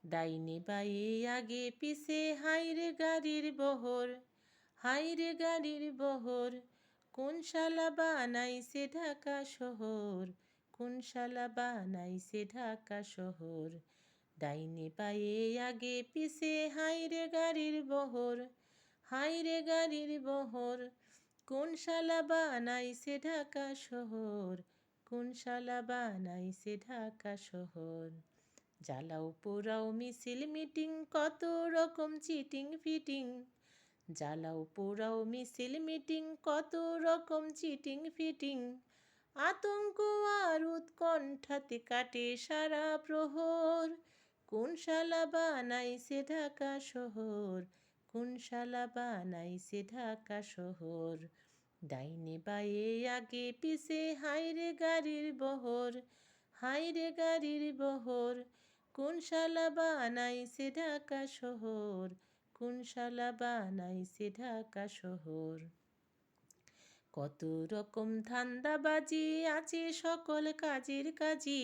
ডাইনে বায়ে আগে পিছে হাইরে গাড়ির বহর, হাইরে গাড়ির বহর। কোন শালা বানাইছে ঢাকা শহর, কোন শালা বানাইছে ঢাকা শহর। ডাইনে বায়ে আগে পিছে হাইরে গাড়ির বহর, হাইরে গাড়ির বহর। কোন শালা বানাইছে ঢাকা শহর, কোন শালা বানাইছে ঢাকা শহর। জ্বালাও পোড়াও মিছিল মিটিং কত রকম চিটিং ফিটিং, জ্বালাও পোড়াও মিছিল মিটিং কত রকম চিটিং ফিটিং। আতঙ্ক আর উৎকণ্ঠাতে কাটে সারা প্রহর। কোন শালা বানাইছে ঢাকা শহর, কোন শালা বানাইছে ঢাকা শহর। ডাইনে বায়ে আগে পিছে হাইরে গাড়ির বহর, হাইরে গাড়ির বহর। কোন শালা বানাইছে ঢাকা শহর, কোন শালা বানাইছে ঢাকা শহর। কত রকম ধান্দাবাজি আছে সকল কাজের কাজী,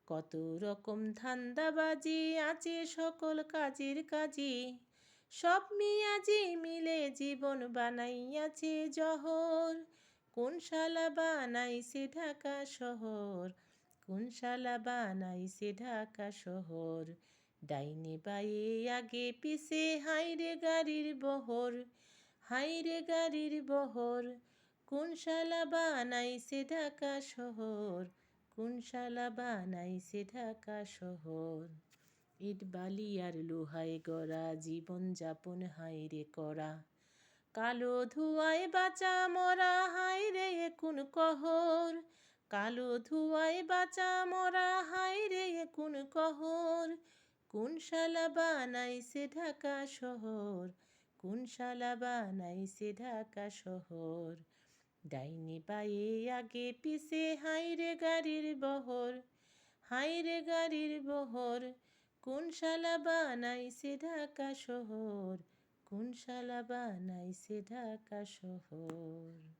কত রকম ধান্দাবাজি আছে সকল কাজের কাজী। সব মিয়াজি মিলে জীবন বানাইয়াছে জহর। কোন শালা বানাইছে ঢাকা শহর, কোন শালা বানাইছে ঢাকা শহর। ডাইনে বায়ে আগে পিছে হাইরে গাড়ির বহর, হাইরে গাড়ির বহর। কোন শালা বানাইছে ঢাকা শহর, কোন শালা বানাইছে ঢাকা শহর। ইট বালি আর লোহায় গড়া জীবন যাপন হাইরে করা, কালো ধুয়ায় বাঁচা মরা হাইরে কোন কহর। কালো ধুয়ায় বাঁচা মরা হাইরে কোন কহর। কোন শালা বানাইছে ঢাকা শহর, কোন শালা বানাইছে ঢাকা শহর। ডাইনে বায়ে আগে পিছে হাইরে গাড়ির বহর, হাইরে গাড়ির বহর। কোন শালা বানাইছে ঢাকা শহর, কোন শালা বানাইছে ঢাকা শহর।